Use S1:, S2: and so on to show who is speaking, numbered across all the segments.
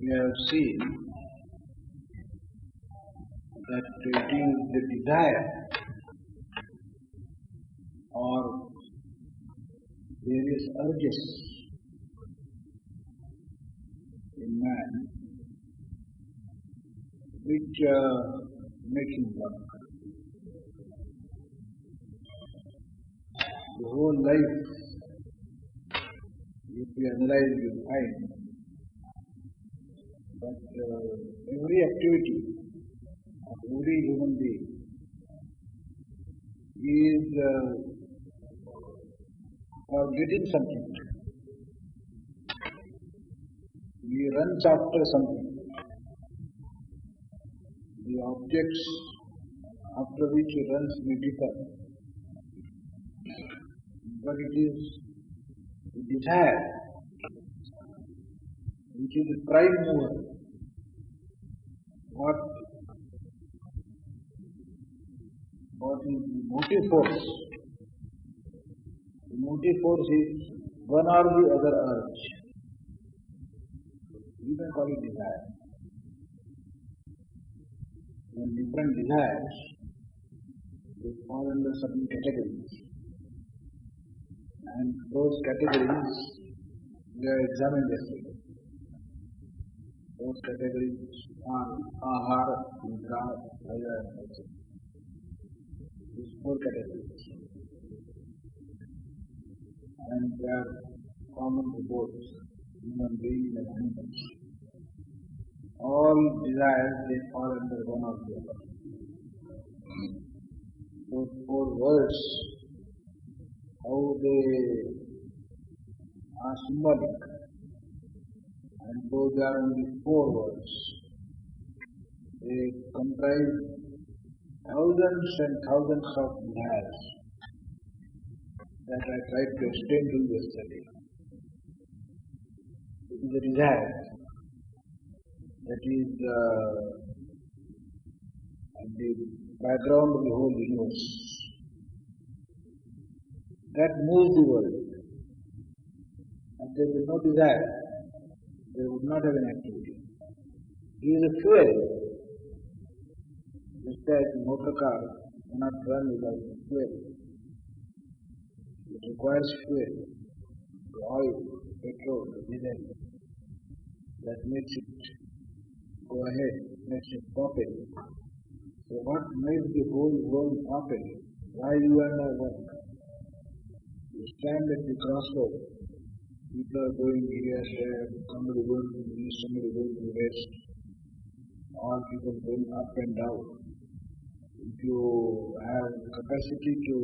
S1: we have seen that it is the desire or various urges in man which make him work. The whole life, if we analyze, we will find that every activity of every human being is for getting something. He runs after something. The objects after which he runs may differ, but it is the desire which is the prime mover. What is the motive force? The motive force is one or the other urge. You can call it desire. When different desires, they fall under certain categories. And those categories we have examined yesterday. Those categories are ahara, nidra, bhaya, etc. These four categories. And they are common to both human beings and animals. All desires, they fall under one or the other. Those four words, how they are symbolic, and those are only four words. They comprise thousands and thousands of desires that I tried to explain to you yesterday. It is a desire that is at the background of the whole universe, that moves the world. If there is no desire, there would not have an activity. It is a fuel. Just as a motor car cannot run without fuel. It requires fuel, the oil, petrol, the diesel, that makes it go ahead, makes it popping. So what makes the whole world popping? Why you and I work? You stand at the crossroad. People are going here, there, somebody going to the east, somebody going to the west. All people going up and down. If you have capacity to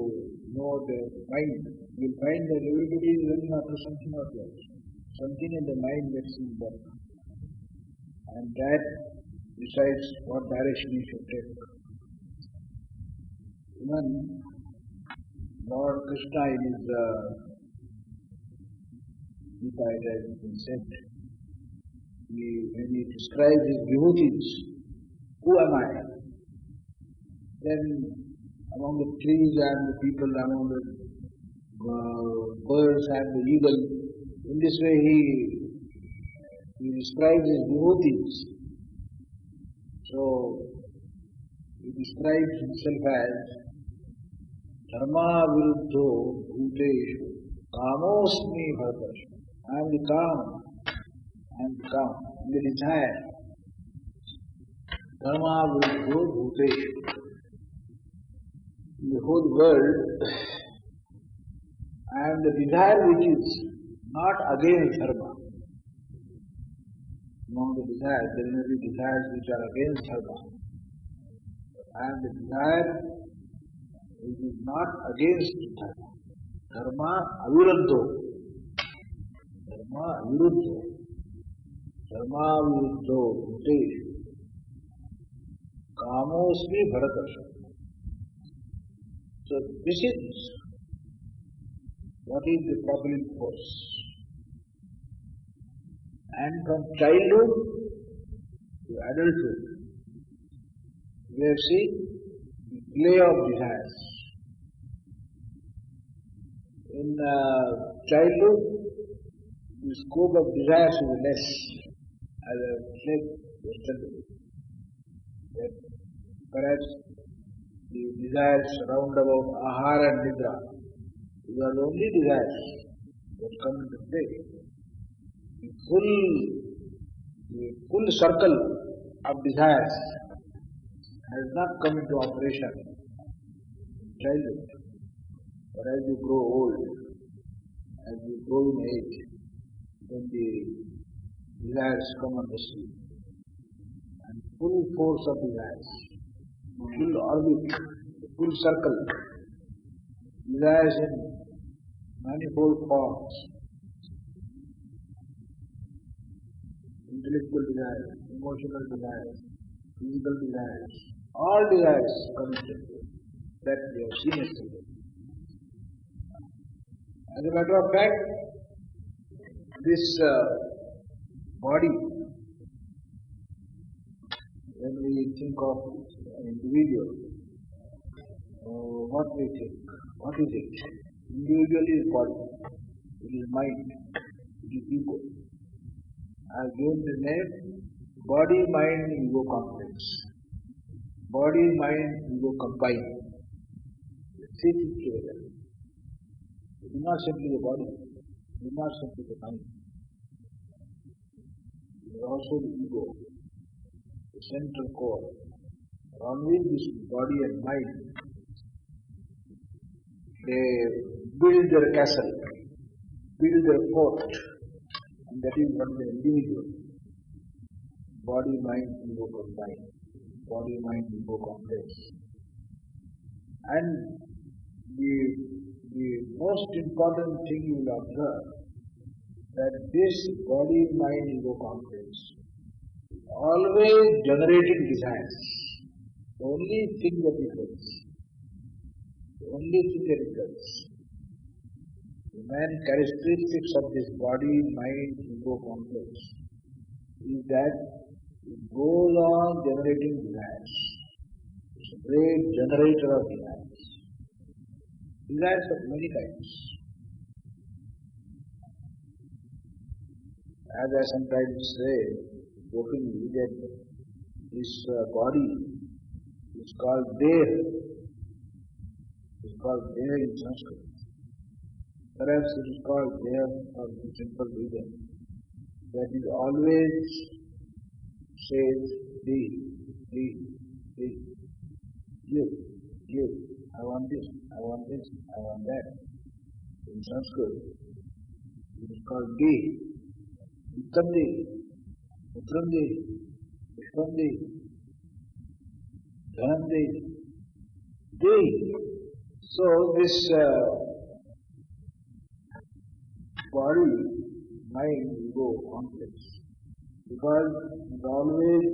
S1: know the mind, you will find that everybody is running after something or the other. Something in the mind makes him work. And that decides what direction he should take. Even Lord Krishna in his Gita, it has been said, when he describes his vibhutis, who am I? Then among the trees and the people, among the birds and the eagle, in this way he describes his vibhutis. So he describes himself as dharma viruddho bhuteshu kamosmi bharatashu. I am the calm, the desire. Dharma viruddho bhuteshu. In the whole world, I am the desire which is not against dharma. Among the desires, there may be desires which are against dharma. I am the desire which is not against dharma. Dharma aviruddho. Dharma aviruddho. Dharma aviruddho bhuteshu. Kamosmi bharatashu. So this is what is the propelling force. And from childhood to adulthood, we have seen the play of desires. In childhood, the scope of desires is less, as I said yesterday, that perhaps the desires round about ahara and nidra, these are the only desires that come into play. The full circle of desires has not come into operation in childhood. But as you grow old, as you grow in age, then the desires come on the scene. And full force of desires, full orbit, full circle, desires in manifold forms, intellectual desires, emotional desires, physical desires, all desires come into play. That we have seen yesterday. As a matter of fact, this body, when we think of an individual, what we think? What is it? Individual is body, it is mind, it is ego. I have given the name body, mind, ego complex. Body, mind, ego combined. Three things together. It is not simply the body, it is not simply the mind. It is also the ego, the central core. On which this body and mind, they build their castle, build their fort, and that is what the individual. Body, mind, ego combined. Body, mind, ego complex. And the most important thing you will observe that this body, mind, ego complex always generating desires. The only thing that it does. The only thing that it does. The main characteristics of this body, mind, ego complex is that it goes on generating desires. It's a great generator of desires. Desires of many kinds. As I sometimes say, jokingly, that this body is called Dev. It's called Dev in Sanskrit. Perhaps it is called Dev for the simple reason that it always says, give. I want this, I want this, I want that. In Sanskrit, it is called Di. Uttamdi, Utramdi, Pushpamdi, Dhanamdi, Di. So this body, mind, ego complex, because it always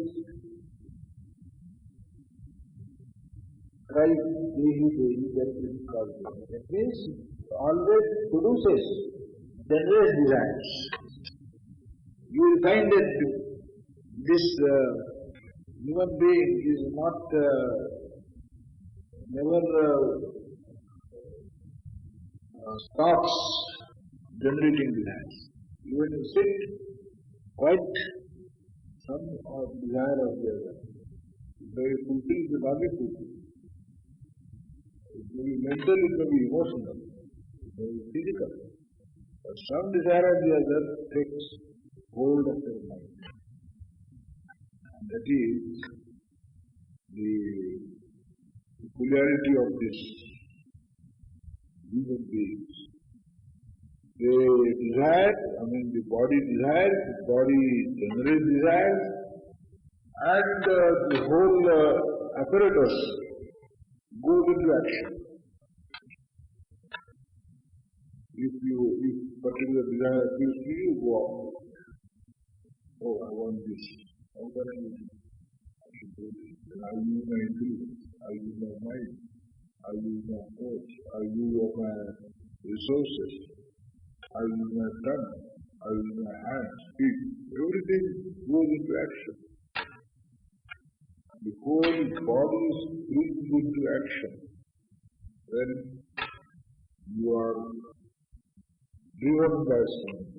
S1: cries Dehi, that is called. That means it always produces, generates desires. You will find that this human being is not never stops generating desires. Even you sit, quite some desire of the other. It may be fulfilled, it may not be fulfilled. It may be mental, it may be emotional, it may be physical. But some desire of the other takes hold of their mind. And that is the peculiarity of this human beings. They desire, the body desires, the body generates desires, and the whole apparatus goes into action. If particular desire appeals to you, go on. Oh, I want this. How can I use it? I should do this. Then I use my intelligence, I use my mind, I use my thoughts, I use my resources, I use my tongue, I use my hands, feet. Everything goes into action. The whole body is brings into action when you are driven by something.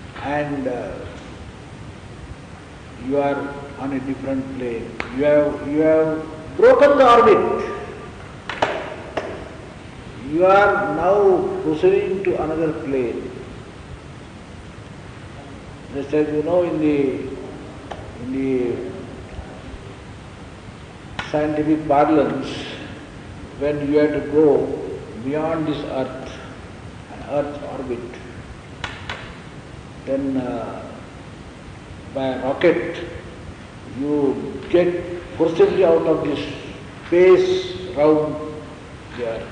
S1: and you are on a different plane. You have broken the orbit. You are now proceeding to another plane. Just as you know, in the scientific parlance, when you have to go beyond this earth, an earth orbit, then by a rocket you get forcibly out of this space round the earth.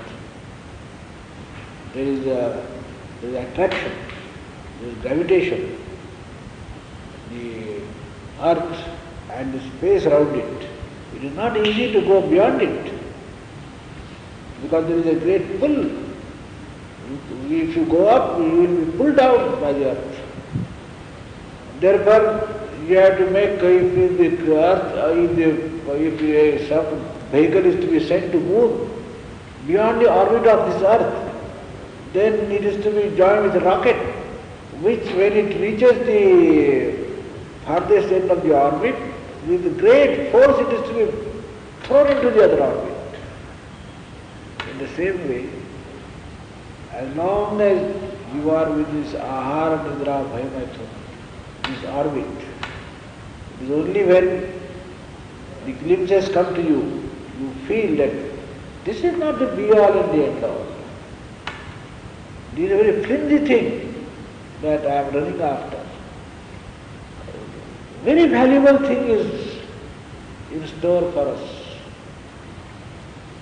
S1: There is attraction, there is gravitation. The earth and the space around it. It is not easy to go beyond it because there is a great pull. If you go up, you will be pulled down by the earth. Therefore, you have to make, if the earth, if a certain vehicle is to be sent to moon beyond the orbit of this earth, then it is to be joined with a rocket, which when it reaches the farthest end of the orbit, with great force it is to be thrown into the other orbit. In the same way, as long as you are with this ahara nidra bhayamaithuna, this orbit, it is only when the glimpses come to you, you feel that this is not the be-all and the end-all. This is a very flimsy thing that I am running after. Very valuable thing is in store for us.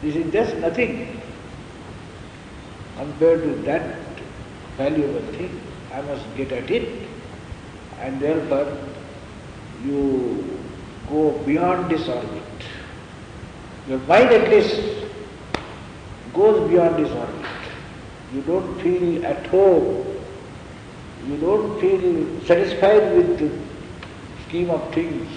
S1: This is just nothing compared to that valuable thing. I must get at it, and therefore you go beyond this orbit. Your mind at least goes beyond this orbit. You don't feel at home. You don't feel satisfied with the scheme of things,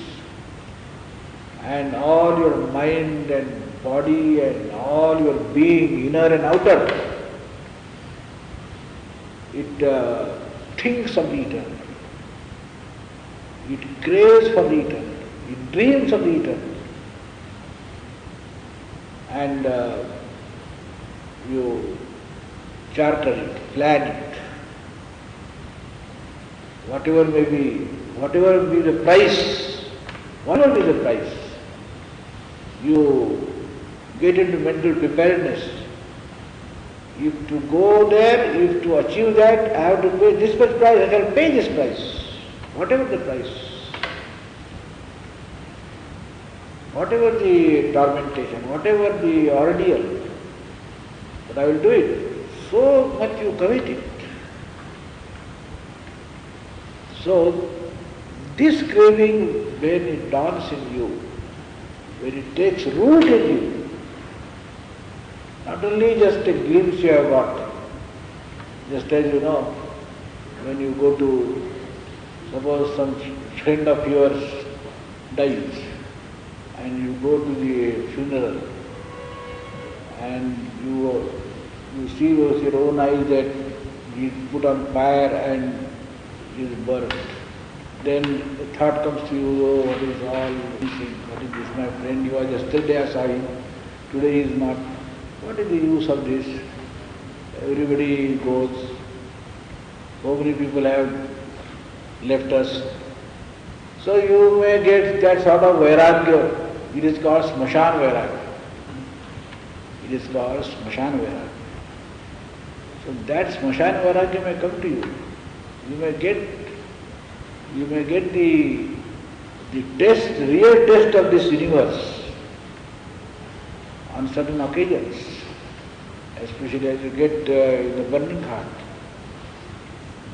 S1: and all your mind and body and all your being, inner and outer, it thinks of the eternal. It craves for the eternal. It dreams of the eternal. And you charter it, plan it. Whatever be the price, you get into mental preparedness. If to go there, if to achieve that, I have to pay this much price, I shall pay this price, whatever the price, whatever the tormentation, whatever the ordeal, but I will do it. So much you commit it. So, this craving, when it dawns in you, when it takes root in you, not only just a glimpse you have got, just as you know, when you go to, suppose some friend of yours dies, and you go to the funeral, and you see with your own eyes that he is put on fire and is burnt. Then the thought comes to you, oh, what is all missing? What is this? My friend, you are yesterday I saw him, today he is not. What is the use of this? Everybody goes. So many people have left us. So you may get that sort of vairagya. It is called smashan vairagya. It is called smashan vairagya. So that smashan vairagya may come to you. You may get the test, the real test of this universe on certain occasions, especially as you get in the burning heart.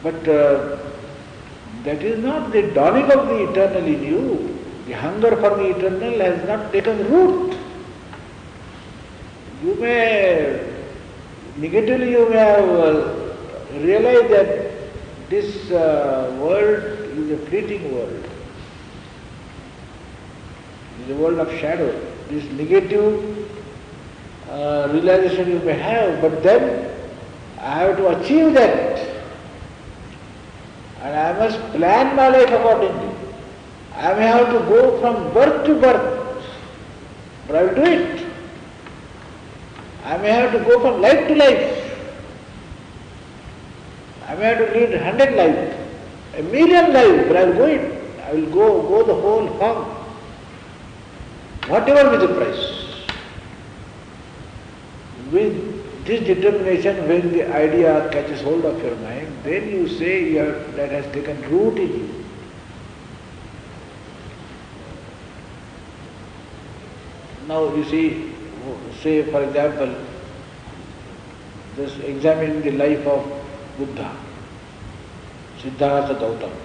S1: But that is not the dawning of the eternal in you. The hunger for the eternal has not taken root. You may, negatively you may have realized that this world is a fleeting world. It is a world of shadow. This negative realization you may have, but then I have to achieve that. and I must plan my life accordingly. I may have to go from birth to birth, but I will do it. I may have to go from life to life. I may have to lead 100 lives, 1,000,000 lives, but I will go it. I will go the whole hog. Whatever be the price. With this determination, when the idea catches hold of your mind, then you say that has taken root in you. Now you see, say for example, just examine the life of Buddha, Siddhartha Gautama.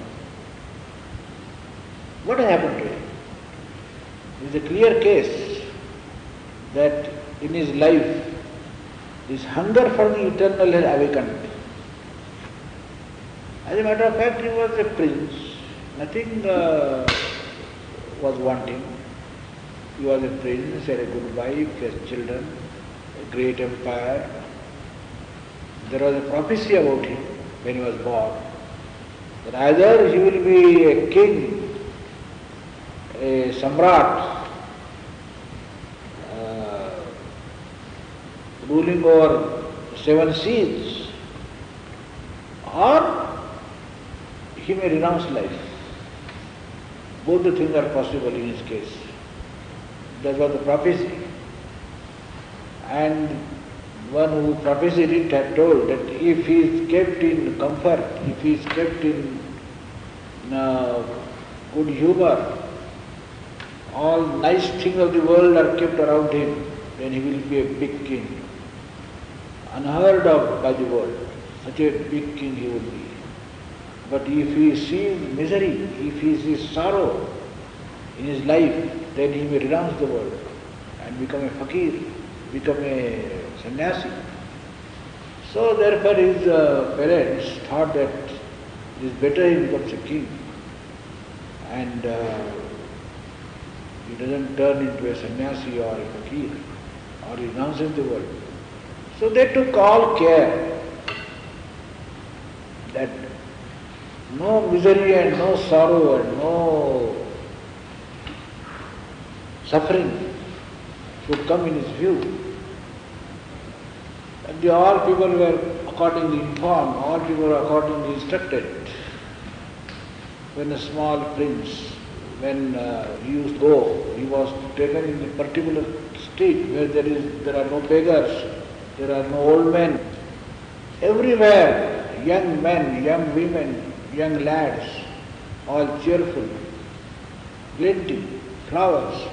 S1: What has happened to him? It is a clear case that in his life, this hunger for the eternal has awakened. As a matter of fact, he was a prince. Nothing was wanting. He was a prince, had a good wife, he had children, a great empire. There was a prophecy about him when he was born, that either he will be a king, a samrat, ruling over 7 seas, or he may renounce life. Both the things are possible in his case. That was the prophecy. And one who prophesied it had told that if he is kept in comfort, if he is kept in good humor, all nice things of the world are kept around him, then he will be a big king. Unheard of by the world. Such a big king he will be. But if he sees misery, if he sees sorrow in his life, then he may renounce the world and become a fakir, become a sannyasi. So therefore his parents thought that it is better he becomes a king and he doesn't turn into a sannyasi or a fakir or he renounces the world. So they took all care that no misery and no sorrow and no suffering should come in his view. And all people were accordingly informed, all people were accordingly instructed. When a small prince, when he used to go, he was taken in a particular street where there are no beggars, there are no old men. Everywhere, young men, young women, young lads, all cheerful, plenty, flowers,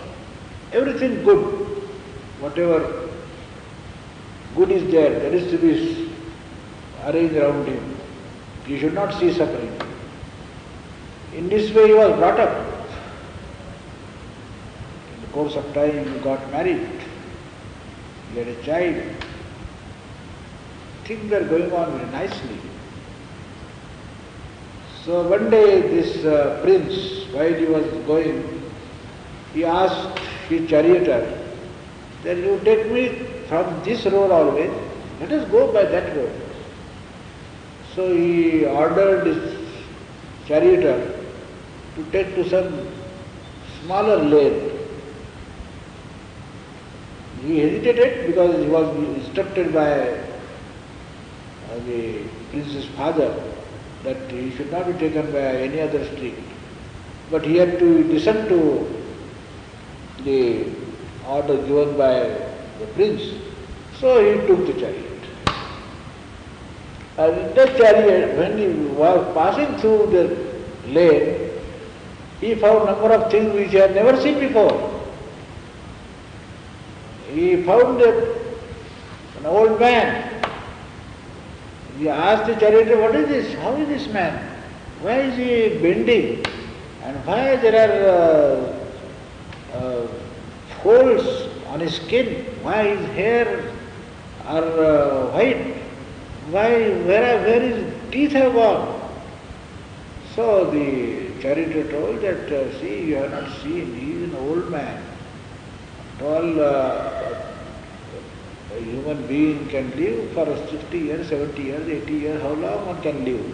S1: everything good. Whatever good is there, that is to be arranged around him. He should not see suffering. In this way he was brought up. In the course of time he got married, he had a child. Things were going on very nicely. So one day this prince, while he was going, he asked his charioteer, that you take me from this road always, let us go by that road. So he ordered his charioteer to take to some smaller lane. He hesitated because he was instructed by the prince's father that he should not be taken by any other street. But he had to listen to the order given by the prince. So he took the chariot. And in that chariot, when he was passing through the lane, he found number of things which he had never seen before. He found an old man. He asked the charioteer, what is this? How is this man? Why is he bending? And why there are folds on his skin? Why his hair are white? Where his teeth have gone? So the charioteer told that, see, you have not seen, he is an old man. A human being can live for 60 years, 70 years, 80 years, how long one can live?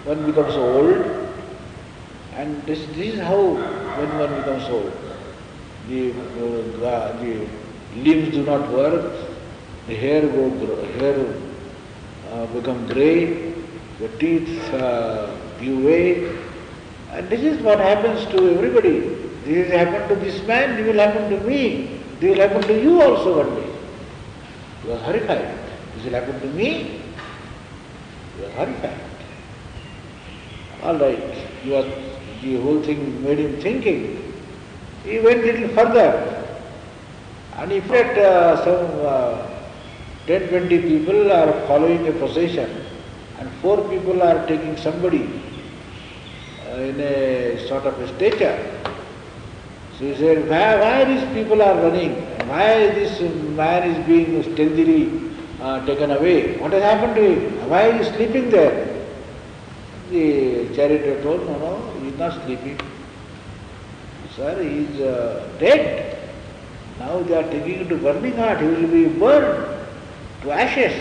S1: one becomes old, and this is how when one becomes old. The limbs do not work, the hair become grey, the teeth give way, and this is what happens to everybody. This has happened to this man, this will happen to me, this will happen to you also one day. You are horrified. This will happen to me, you are horrified. All right, the whole thing made him thinking. He went a little further, and in fact some 10-20 people are following a procession, and 4 people are taking somebody in a sort of a stature. So he said, why these people are running? Why this man is being stealthily taken away? What has happened to him? Why is he sleeping there? The charioteer told, no, he is not sleeping. Sir, he is dead. Now they are taking him to burning heart. He will be burned to ashes.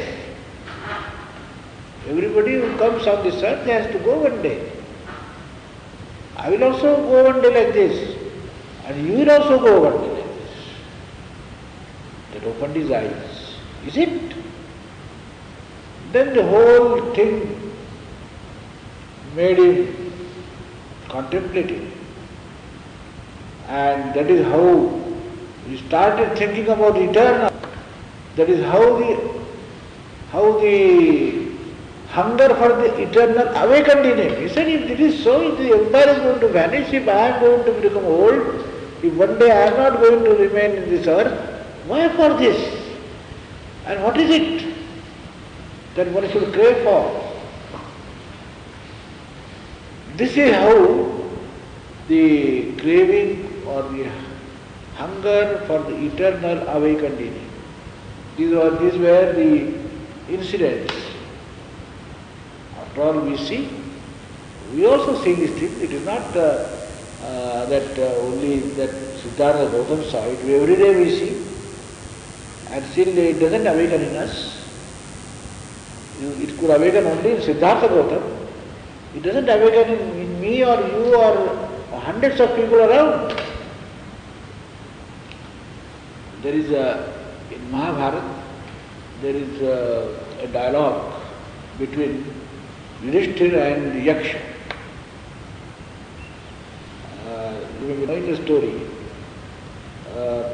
S1: Everybody who comes on this earth has to go one day. I will also go one day like this. And you will also go one day like this. That opened his eyes. Is it? Then the whole thing made him contemplative. And that is how he started thinking about eternal. That is how the hunger for the eternal awakened in him. He said, if it is so, if the empire is going to vanish, if I am going to become old, if one day I am not going to remain in this earth, why for this? And what is it that one should crave for? This is how the craving or the hunger for the eternal awakened in him. These were the incidents. After all, we see, we also see this thing. It is not that only that Siddhartha Gautama saw it. Every day we see, and still it doesn't awaken in us. It could awaken only in Siddhartha Gautama. It doesn't awaken in me or you or hundreds of people around. There is in Mahabharata, there is a dialogue between Yudhishthira and Yaksha. You may be knowing the story.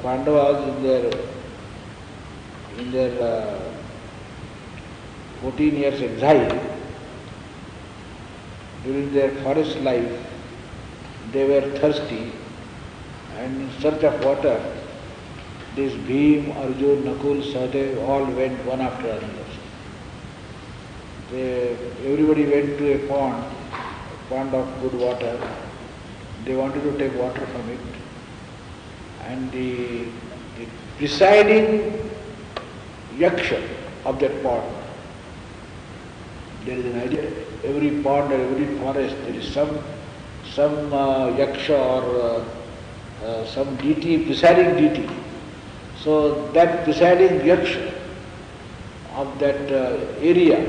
S1: Pandavas in their 14 years exile, during their forest life, they were thirsty, and in search of water, this Bhim, Arjun, Nakul, Sahadev all went one after another. Everybody went to a pond of good water. They wanted to take water from it. And the presiding yaksha of that pond, there is an idea, every pond or every forest, there is some yaksha or some deity, presiding deity. So that presiding yaksha of that area,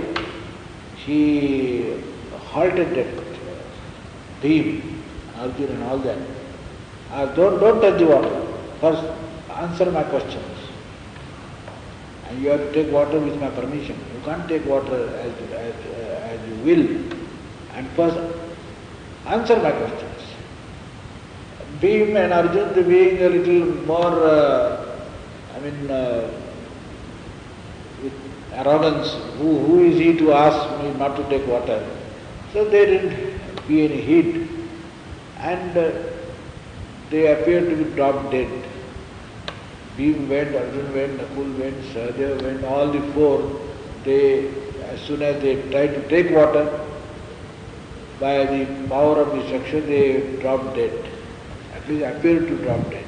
S1: he halted that Bhim, Arjuna and all that. Don't touch the water. First answer my questions. And you have to take water with my permission. You can't take water as you will. And first answer my questions. Bhim and Arjuna being a little more with arrogance, who is he to ask me not to take water? So they didn't pay any heed, and they appeared to be dropped dead. Bhim went, Arjuna went, Nakul went, Sahadeva went, all the 4, as soon as they tried to take water, by the power of destruction, they dropped dead. At least appeared to drop dead.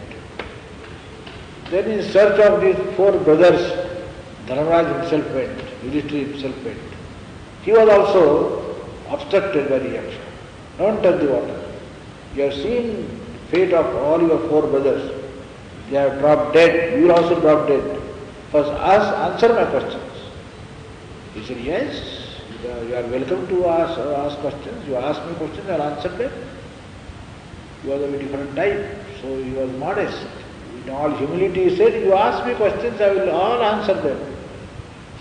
S1: Then in search of these 4 brothers, Dharmaraj himself went, Yudhishthira himself went. He was also obstructed by the yaksha. Don't touch the water. You have seen the fate of all your 4 brothers. They have dropped dead. You will also drop dead. First answer my questions. He said, yes, You are welcome to ask questions. You ask me questions, I will answer them. He was of a different type, so he was modest. In all humility he said, you ask me questions, I will all answer them.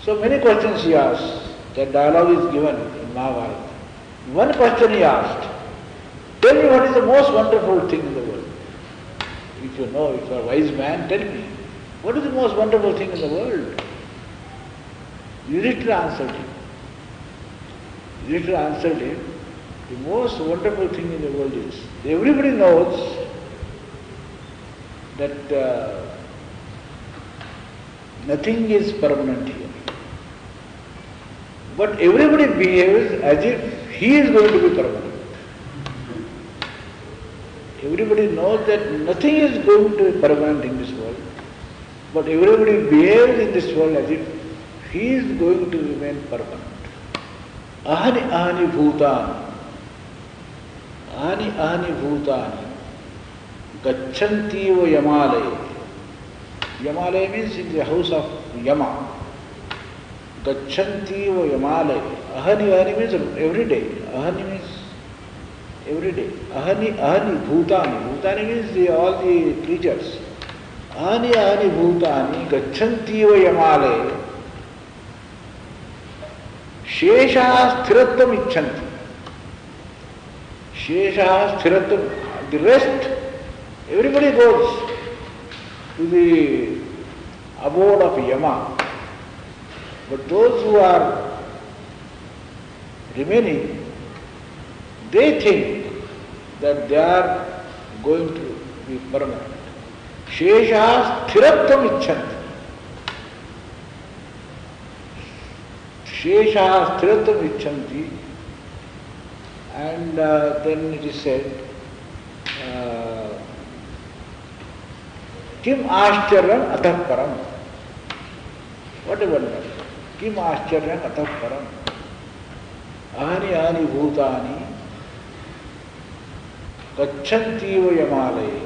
S1: So many questions he asked. That dialogue is given in Mahabharata. One question he asked, tell me what is the most wonderful thing in the world. If you know, if you are a wise man, tell me, what is the most wonderful thing in the world? Yudhishthira answered him. Yudhishthira answered him, the most wonderful thing in the world is, everybody knows that nothing is permanent here. But everybody behaves as if he is going to be permanent. Everybody knows that nothing is going to be permanent in this world, but everybody behaves in this world as if he is going to remain permanent. Ahani ahani bhutani. Ahani ahani bhutani. Gacchanti va yamalaya. Yamalaya means in the house of Yama. Gacchanti va yamalaya. Ahani ahani means every day. Ahani means every day. Ahani ahani bhutani. Bhutani means all the creatures. Ahani ahani bhutani gacchanti va yamalaya. Shesha sthiratvam icchanti. Shesha sthiratvam. The rest, everybody goes to the abode of Yama. But those who are remaining, they think that they are going to be permanent. Shesha sthiratvam icchanti. Shesha sthiratvam icchanti. And then it is said, Kim Ashcharyam Atah Param. What a wonder. Kim Ashcharyam Atah Param. Ahani ahani bhutani gacchanti va yamalaya.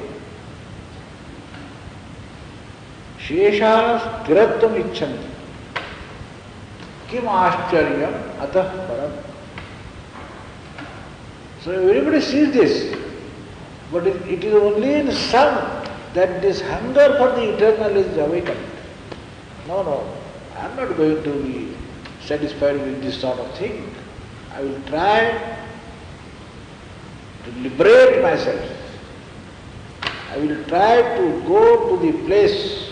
S1: Shesha sthiratvam icchanti. Kim Ashcharyam Atah Param. So everybody sees this, but it is only in some that this hunger for the eternal is awakened. No, I am not going to be satisfied with this sort of thing. I will try to liberate myself. I will try to go to the place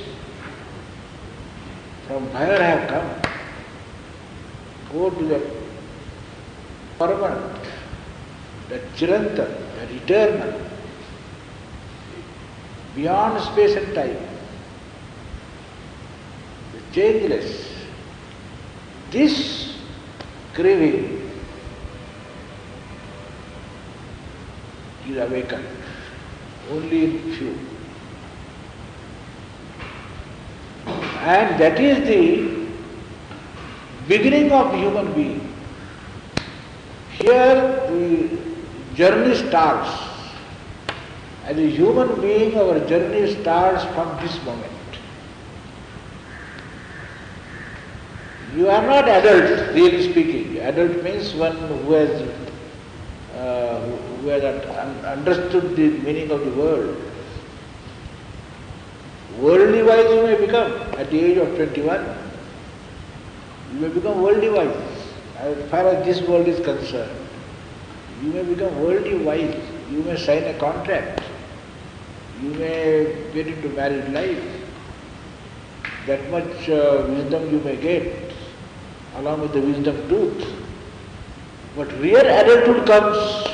S1: from where I have come. Go to that permanent, that Chirantan, that eternal, beyond space and time, the changeless. This craving is awakened only in few. And that is the beginning of human being. Here the journey starts. As a human being, our journey starts from this moment. You are not adult, really speaking. Adult means one who has understood the meaning of the world. Worldly wise you may become at the age of 21. You may become worldly wise as far as this world is concerned. You may become worldly wise. You may sign a contract. You may get into married life. That much wisdom you may get, along with the wisdom tooth. But real adulthood comes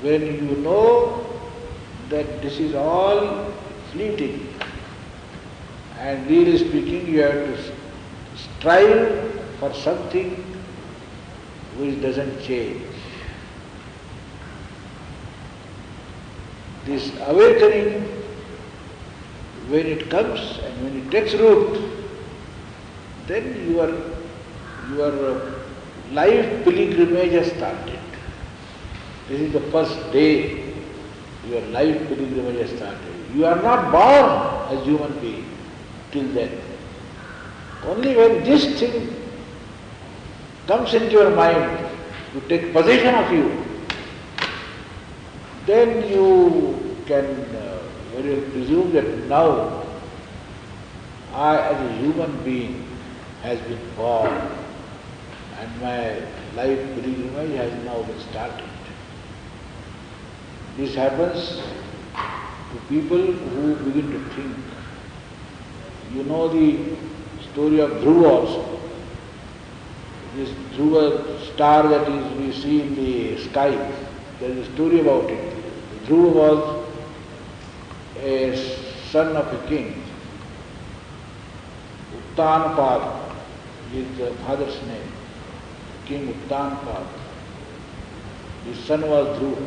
S1: when you know that this is all fleeting, and really speaking you have to strive for something which doesn't change. This awakening, when it comes and when it takes root, then your life pilgrimage has started. This is the first day your life pilgrimage has started. You are not born as human being till then. Only when this thing comes into your mind to take possession of you, then you can very well presume that now I as a human being has been born and my life pilgrimage has now been started. This happens to people who begin to think. You know the story of Dhruva also. This Dhruva star that is we see in the sky, there is a story about it. Dhruva was a son of a king. Uttanapad is the father's name. King Uttanapad. His son was Dhruva.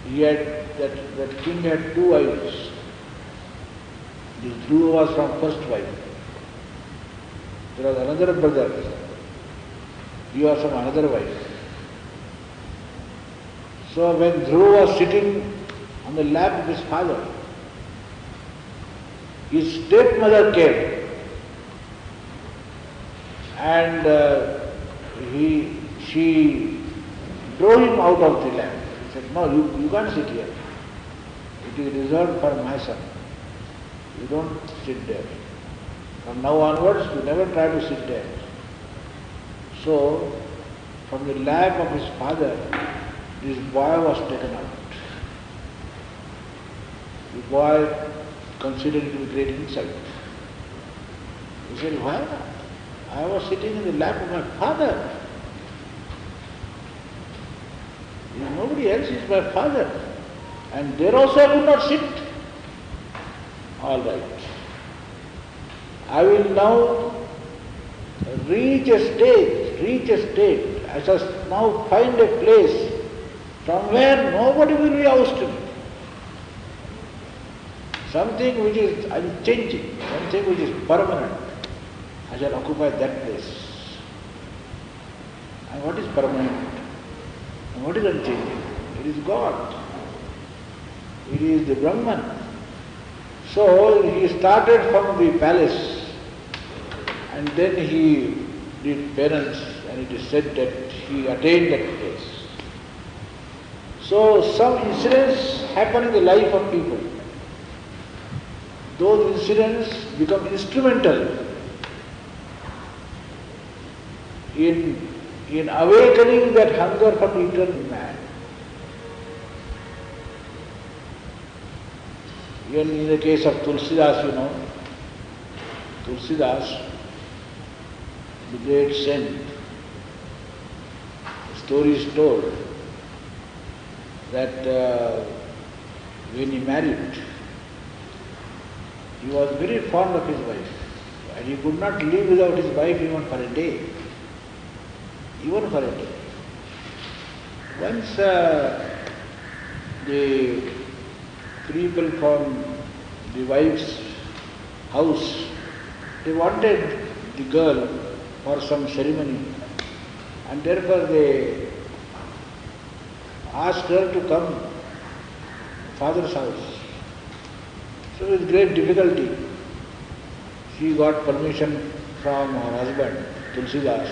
S1: He had, that king had two wives. This Dhruva was from first wife. There was another brother. He was from another wife. So when Dhruva was sitting on the lap of his father, his stepmother came and she drove him out of the lap. He said, no, you can't sit here. It is reserved for my son. You don't sit there. From now onwards, you never try to sit there. So, from the lap of his father, this boy was taken out. The boy considered it a great insult. He said, why? I was sitting in the lap of my father. Nobody else is my father. And there also I could not sit. All right. I will now reach a state. I shall now find a place from where nobody will be ousted. Something which is unchanging, something which is permanent. I shall occupy that place. And what is permanent? And what is unchanging? It is God. It is the Brahman. So he started from the palace and then he did penance, and it is said that he attained that place. So some incidents happen in the life of people. Those incidents become instrumental in awakening that hunger for the eternal man. Even in the case of Tulsidas, Tulsidas, the great saint, the story is told that when he married, he was very fond of his wife, and he could not live without his wife even for a day. Even for a day. Once the people from the wife's house, they wanted the girl for some ceremony, and therefore they asked her to come to father's house. So with great difficulty, she got permission from her husband, Tulsidas.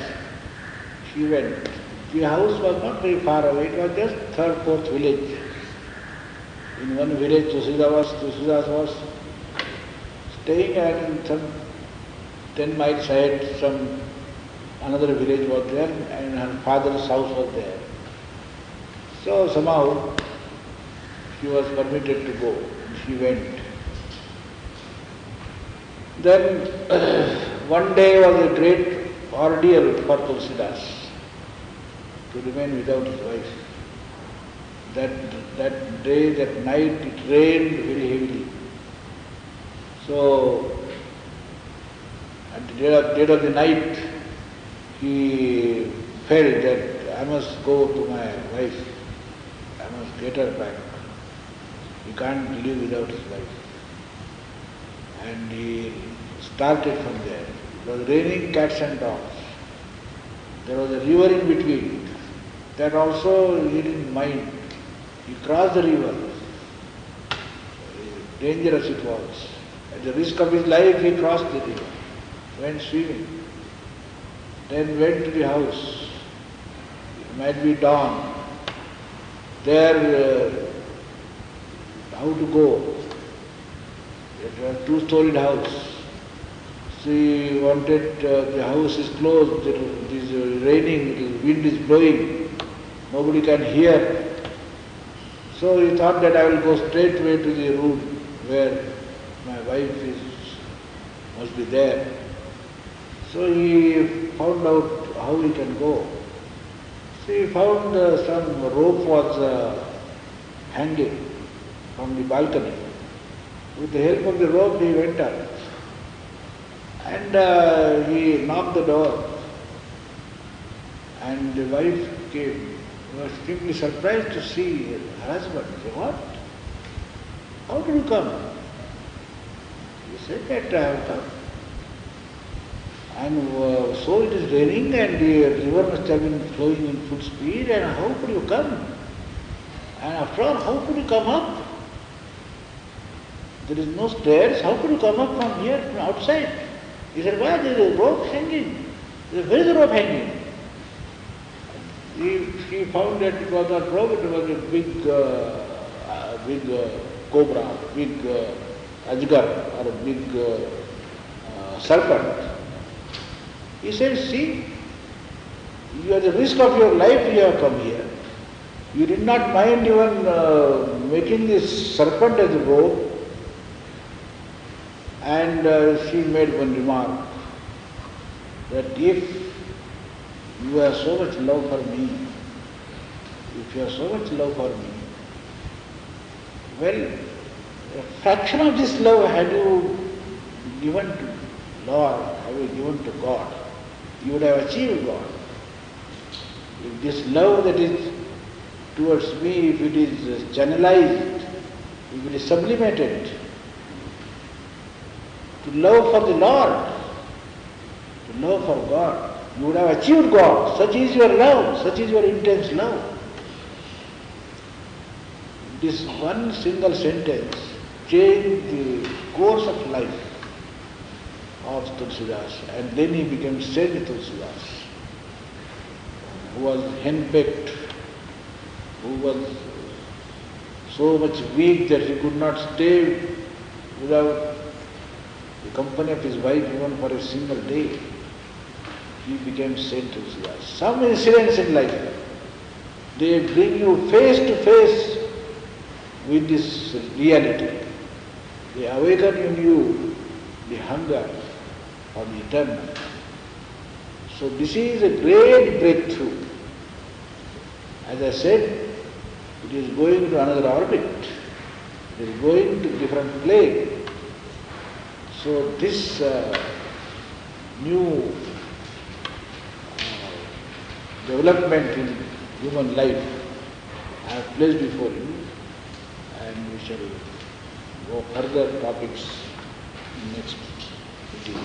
S1: She went. The house was not very far away, it was just third, fourth village. In one village, Tulsidas was staying, and some 10 miles ahead, another village was there, and her father's house was there. So somehow she was permitted to go. She went. Then one day was a great ordeal for Tulsidas to remain without his wife. That day, that night, it rained very heavily. So, at the dead of the night, he felt that I must go to my wife. I must get her back. He can't live without his wife. And he started from there. It was raining cats and dogs. There was a river in between. That also he didn't mind. He crossed the river. Dangerous it was. At the risk of his life, he crossed the river, went swimming. Then went to the house. It might be dawn. There, how to go? It was a two-storied house. She wanted, the house is closed, it is raining, the wind is blowing, nobody can hear. So he thought that I will go straight away to the room where my wife must be there. So he found out how he can go. So he found some rope was hanging from the balcony. With the help of the rope he went up. And he knocked the door. And the wife came. He was extremely surprised to see her husband. He said, "What? How did you come?" He said that I have come. And so it is raining and the river must have been flowing in full speed, and how could you come? And after all, how could you come up? There is no stairs, how could you come up from here, from outside? He said, "Why, there is a rope hanging." He said, "Where is the rope hanging?" He found that it was not rope, it was a big cobra, big ajgar, or a big serpent. He said, "See, you are at the risk of your life, you have come here. You did not mind even making this serpent as a rope." And she made one remark, that if you have so much love for me, if you have so much love for me, well, a fraction of this love had you given to Lord, have you given to God, you would have achieved God. If this love that is towards me, if it is channelized, if it is sublimated to love for the Lord, to love for God, you would have achieved God. Such is your love, such is your intense love. This one single sentence changed the course of life of Tulsidas, and then he became Saint Tulsidas, who was henpecked, who was so much weak that he could not stay without the company of his wife even for a single day. He became Saint Tulsidas. Some incidents in life, they bring you face to face with this reality. They awaken in you the hunger for the eternal. So this is a great breakthrough. As I said, it is going to another orbit. It is going to different plane. So this new development in human life I have placed before you, and we shall go further topics next video.